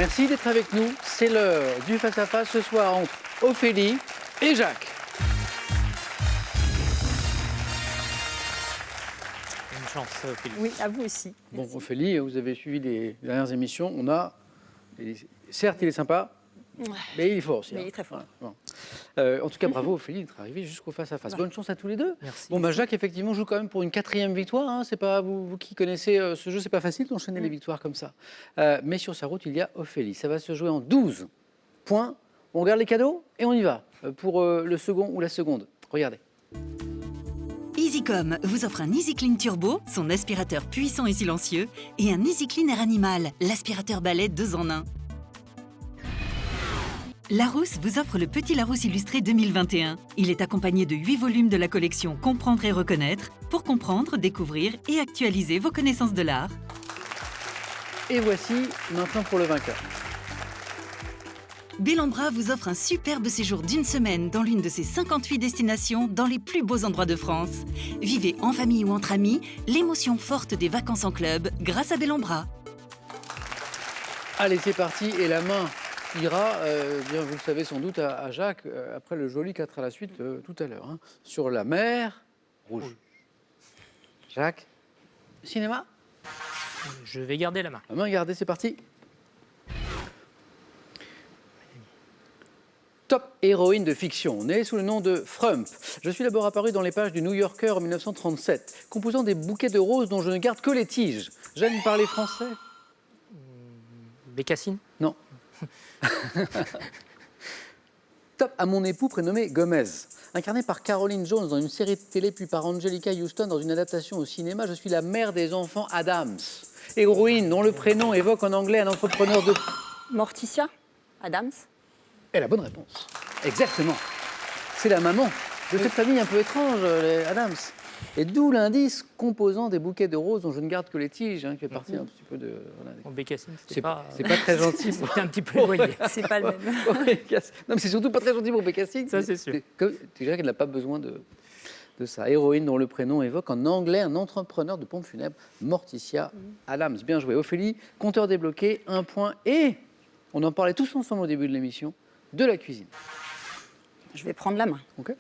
Merci d'être avec nous. C'est l'heure du face-à-face ce soir entre Ophélie et Jacques. Une chance, Ophélie. Oui, à vous aussi. Bon, Merci. Ophélie, vous avez suivi les dernières émissions. Certes, il est sympa, mais il est fort aussi. Mais il est très fort. Bon. En tout cas, bravo Ophélie d'être arrivée jusqu'au face-à-face. Bonne chance à tous les deux. Merci. Bon, bah, Jacques, effectivement, joue quand même pour une 4e victoire. Hein. C'est pas vous qui connaissez ce jeu, c'est pas facile d'enchaîner les victoires comme ça. Mais sur sa route, il y a Ophélie. Ça va se jouer en 12 points. On regarde les cadeaux et on y va pour le second ou la seconde. Regardez. EasyCom vous offre un EasyClean Turbo, son aspirateur puissant et silencieux, et un EasyClean Air Animal, l'aspirateur balai 2 en 1. Larousse vous offre le Petit Larousse illustré 2021. Il est accompagné de 8 volumes de la collection Comprendre et reconnaître pour comprendre, découvrir et actualiser vos connaissances de l'art. Et voici maintenant pour le vainqueur. Bellambra vous offre un superbe séjour d'1 semaine dans l'une de ses 58 destinations dans les plus beaux endroits de France. Vivez en famille ou entre amis l'émotion forte des vacances en club grâce à Bellambra. Allez, c'est parti. Et la main ira, bien vous le savez sans doute, à Jacques, après le joli 4 à la suite tout à l'heure. Hein, sur la mer rouge. Jacques, cinéma. Je vais garder la main. La main gardée, c'est parti. Top héroïne de fiction, née sous le nom de Frump. Je suis d'abord apparu dans les pages du New Yorker en 1937, composant des bouquets de roses dont je ne garde que les tiges. J'aime parler français. Bécassine. Non. Top à mon époux prénommé Gomez. Incarné par Caroline Jones dans une série de télé, puis par Angelica Houston dans une adaptation au cinéma, je suis la mère des enfants Adams. Héroïne dont le prénom évoque en anglais un entrepreneur de... Morticia Adams. Et la bonne réponse. Exactement. C'est la maman de cette famille un peu étrange, les Adams. Et d'où l'indice composant des bouquets de roses dont je ne garde que les tiges, hein, qui fait partie un petit peu de... Voilà. Bon, Bécassine, C'est c'était pas pas... très gentil. C'était un petit peu éloigné. C'est pas le même. Non, mais c'est surtout pas très gentil pour Bécassine. Ça, c'est sûr. Déjà qu'elle n'a pas besoin de ça. Héroïne dont le prénom évoque en anglais un entrepreneur de pompes funèbres, Morticia Adams. Bien joué. Ophélie, compteur débloqué, 1 point. Et on en parlait tous ensemble au début de l'émission, de la cuisine. Je vais prendre la main. Ok.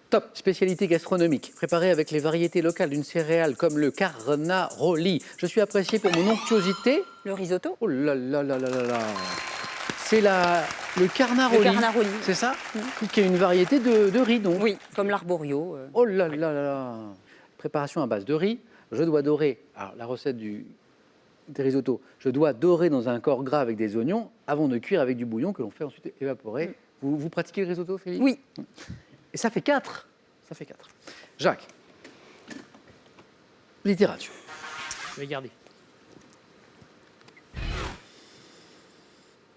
Top, spécialité gastronomique, préparée avec les variétés locales d'une céréale comme le carnaroli. Je suis apprécié pour mon onctuosité. Le risotto. Oh là là là là là là. C'est le carnaroli. Le carnaroli. C'est ça qui est une variété de riz, donc. Oui, comme l'arborio. Oh là là là là. Préparation à base de riz. Je dois dorer, alors la recette des risottos, je dois dorer dans un corps gras avec des oignons avant de cuire avec du bouillon que l'on fait ensuite évaporer. Vous pratiquez le risotto, Félix? Oui. Et ça fait 4. Ça fait 4. Jacques. Littérature. Je vais garder.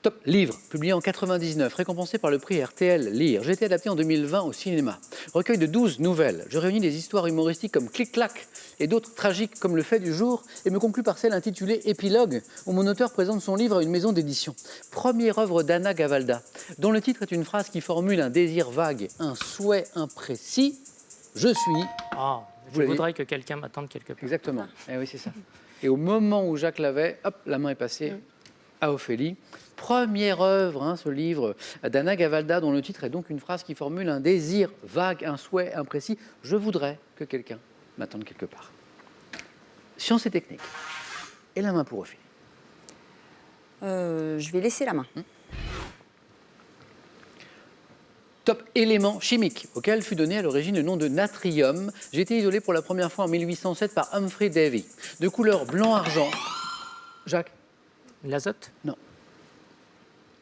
Top livre, publié en 99, récompensé par le prix RTL Lire. J'ai été adapté en 2020 au cinéma. Recueil de 12 nouvelles. Je réunis des histoires humoristiques comme Clic-Clac et d'autres tragiques comme Le fait du jour et me conclus par celle intitulée Épilogue, où mon auteur présente son livre à une maison d'édition. Première œuvre d'Anna Gavalda, dont le titre est une phrase qui formule un désir vague, un souhait imprécis. Je suis... Ah, Vous je l'avez voudrais que quelqu'un m'attende quelque part. Exactement. Eh oui, c'est ça. Et au moment où Jacques l'avait, hop, la main est passée à Ophélie. Première œuvre, ce livre d'Anna Gavalda, dont le titre est donc une phrase qui formule un désir vague, un souhait imprécis. Je voudrais que quelqu'un m'attende quelque part. Science et technique. Et la main pour Ophélie. Je vais laisser la main. Top élément chimique, auquel fut donné à l'origine le nom de natrium. J'ai été isolé pour la première fois en 1807 par Humphrey Davy. De couleur blanc-argent. Jacques? L'azote. Non.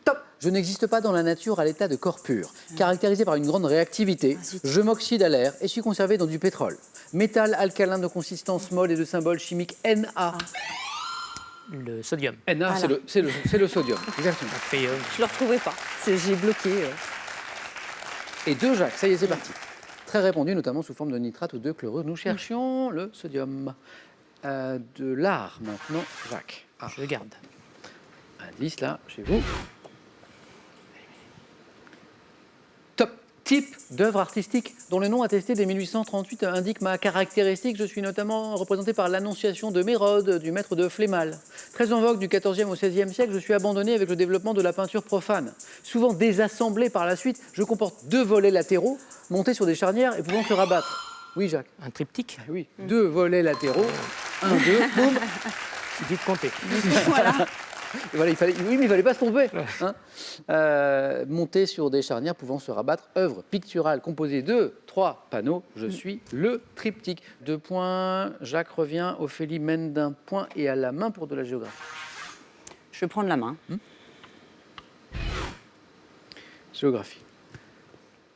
Top. Je n'existe pas dans la nature à l'état de corps pur. Caractérisé par une grande réactivité, je m'oxyde à l'air et suis conservé dans du pétrole. Métal alcalin de consistance molle et de symbole chimique Na. Le sodium. Na, Voilà. c'est le sodium. Exactement. Après, Je ne le retrouvais pas. J'ai bloqué. Et 2 Jacques, ça y est, c'est parti. Très répandu, notamment sous forme de nitrate ou de chlorure. Nous cherchions le sodium. De l'art maintenant, Jacques. je garde. Indice là, chez vous. Top type d'œuvre artistique dont le nom attesté dès 1838 indique ma caractéristique. Je suis notamment représenté par l'Annonciation de Mérode, du maître de Flémal. Très en vogue du XIVe au XVIe siècle, je suis abandonné avec le développement de la peinture profane. Souvent désassemblé par la suite, je comporte 2 volets latéraux, montés sur des charnières et pouvant se rabattre. Oui, Jacques. Un triptyque. Ah oui, 2 volets latéraux. 1, 2, boum. Suffit de compter. Voilà. Et voilà, oui, mais il ne fallait pas se tromper. Hein. Monté sur des charnières pouvant se rabattre, œuvre picturale composée de 3 panneaux. Je suis le triptyque. 2 points. Jacques revient. Ophélie mène d'1 point et à la main pour de la géographie. Je vais prendre la main. Géographie.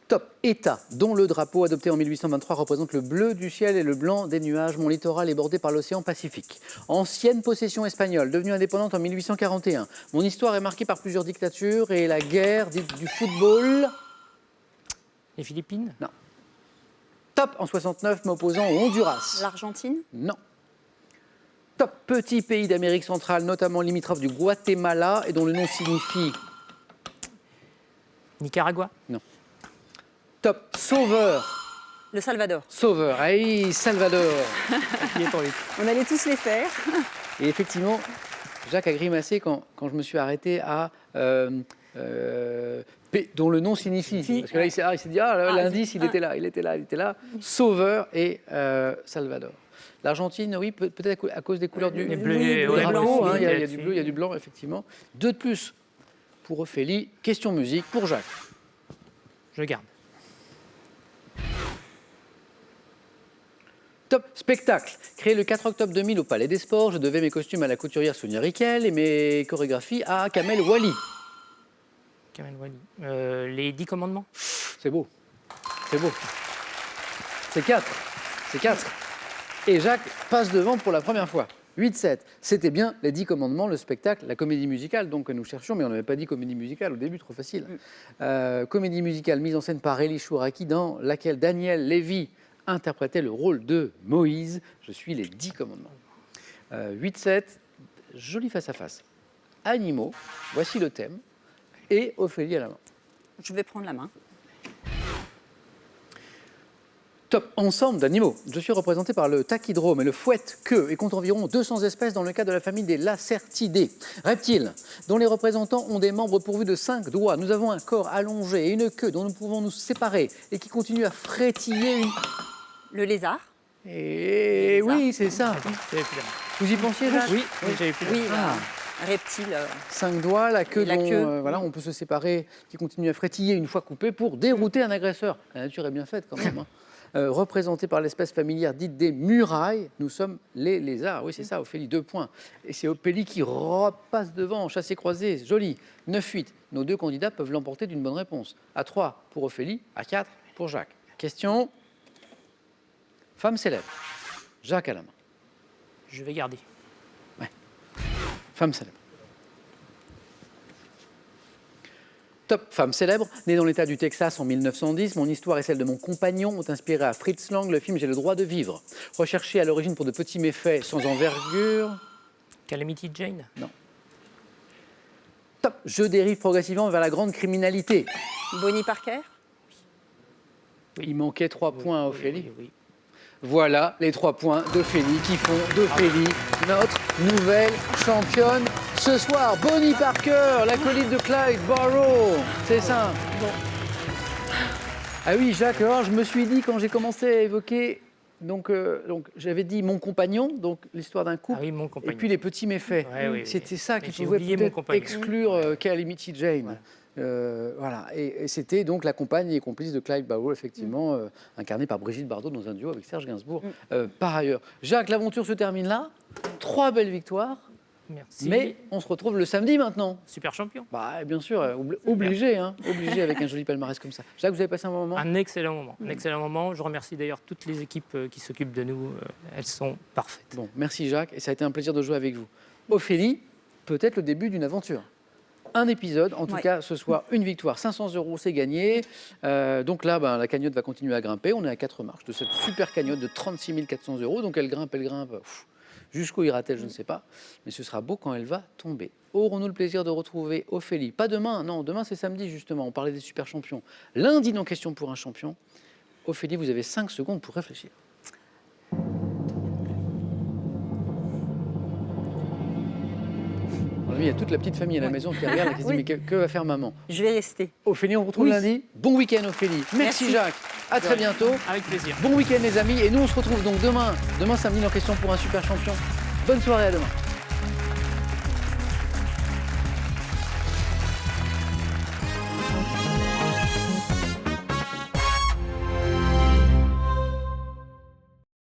Top. État dont le drapeau adopté en 1823 représente le bleu du ciel et le blanc des nuages. Mon littoral est bordé par l'océan Pacifique. Ancienne possession espagnole, devenue indépendante en 1841. Mon histoire est marquée par plusieurs dictatures et la guerre dite du football. Les Philippines. Top. En 69, m'opposant au Honduras. L'Argentine. Non. Top. Petit pays d'Amérique centrale, notamment limitrophe du Guatemala et dont le nom signifie... Nicaragua. Top. Sauveur. Le Salvador. Sauveur. Aïe, Salvador. Qui est en huit. On allait tous les faire. Et effectivement, Jacques a grimacé quand je me suis arrêté à dont le nom signifie. Parce que là, il s'est dit, l'indice, il était là. Sauveur et Salvador. L'Argentine, oui, peut-être à cause des couleurs du bleus, drapeau. ouais, Il y a du là-dessus. bleu, il y a du blanc, effectivement. 2 de plus pour Ophélie. Question musique pour Jacques. Je garde. Top. Spectacle. Créé le 4 octobre 2000 au Palais des Sports, je devais mes costumes à la couturière Sonia Riquel et mes chorégraphies à Kamel Wally. Kamel Wally. Les 10 commandements. C'est beau. C'est beau. C'est 4. C'est 4. Et Jacques passe devant pour la première fois. 8-7. C'était bien les 10 commandements, le spectacle, la comédie musicale donc que nous cherchions, mais on n'avait pas dit comédie musicale au début, trop facile. Comédie musicale mise en scène par Elie Chouraki dans laquelle Daniel Lévy interprétait le rôle de Moïse. Je suis les 10 commandements. 8-7, joli face-à-face. Animaux, voici le thème. Et Ophélie à la main. Je vais prendre la main. Top. Ensemble d'animaux. Je suis représenté par le tachydrome et le fouette-queue et compte environ 200 espèces dans le cas de la famille des Lacertidae. Reptiles, dont les représentants ont des membres pourvus de 5 doigts. Nous avons un corps allongé et une queue dont nous pouvons nous séparer et qui continue à frétiller une... Le lézard. Et oui, c'est ça. J'avais plus la main. Vous y pensiez, Jacques? Oui, j'avais plus la main. Oui, Ah. reptile. 5 doigts, la queue Et la dont queue. voilà, on peut se séparer, qui continue à frétiller une fois coupée pour dérouter un agresseur. La nature est bien faite quand même. Hein. Représenté par l'espèce familière dite des murailles, nous sommes les lézards. Oui, c'est ça, Ophélie, 2 points. Et c'est Ophélie qui repasse devant, chassé-croisé, joli. 9-8. Nos 2 candidats peuvent l'emporter d'une bonne réponse. À 3 pour Ophélie, à 4 pour Jacques. Question. Femme célèbre. Jacques à la main. Je vais garder. Femme célèbre. Top. Femme célèbre. Née dans l'État du Texas en 1910, mon histoire et celle de mon compagnon ont inspiré à Fritz Lang le film J'ai le droit de vivre. Recherché à l'origine pour de petits méfaits sans envergure. Calamity Jane. Top. Je dérive progressivement vers la grande criminalité. Bonnie Parker. Il manquait 3 points à Ophélie. Oui. Voilà les 3 points d'Ophélie qui font d'Ophélie notre nouvelle championne ce soir. Bonnie Parker, l'acolyte de Clyde Barrow. C'est ça. Bon. Ah oui, Jacques, alors je me suis dit quand j'ai commencé à évoquer, donc j'avais dit mon compagnon, donc l'histoire d'un couple, Ah oui, mon et compagnon. puis les petits méfaits. Ouais, oui, C'était oui. ça Mais qui j'ai pouvait oublié mon peut-être compagnon. exclure Calamity Jane. Voilà. Voilà. Et c'était donc la compagne et complice de Clyde Barrow, effectivement, incarnée par Brigitte Bardot dans un duo avec Serge Gainsbourg. Par ailleurs, Jacques, l'aventure se termine là. 3 belles victoires, Merci. mais on se retrouve le samedi maintenant. Super champion. Bah, bien sûr, obligé, hein, obligé avec un joli palmarès comme ça. Jacques, vous avez passé un bon moment? Un excellent moment. Un excellent moment. Je remercie d'ailleurs toutes les équipes qui s'occupent de nous. Elles sont parfaites. Bon, merci Jacques, et ça a été un plaisir de jouer avec vous. Ophélie, peut-être le début d'une aventure. Un épisode, en tout Ouais. cas ce soir, une victoire, 500 €, c'est gagné. Donc là, la cagnotte va continuer à grimper. On est à 4 marches de cette super cagnotte de 36 400 €. Donc elle grimpe. Jusqu'où ira-t-elle, je ne sais pas. Mais ce sera beau quand elle va tomber. Aurons-nous le plaisir de retrouver Ophélie? Pas demain, non, demain c'est samedi justement, on parlait des super champions. Lundi, dans Question pour un champion. Ophélie, vous avez 5 secondes pour réfléchir. Il y a toute la petite famille à la maison qui regarde et qui se dit Oui. mais que va faire maman? Je vais rester. Ophélie, on vous retrouve Oui. lundi. Bon week-end Ophélie. Merci Jacques. À très bientôt. Avec plaisir. Bon week-end les amis. Et nous on se retrouve donc demain samedi dans Question pour un super champion. Bonne soirée, à demain.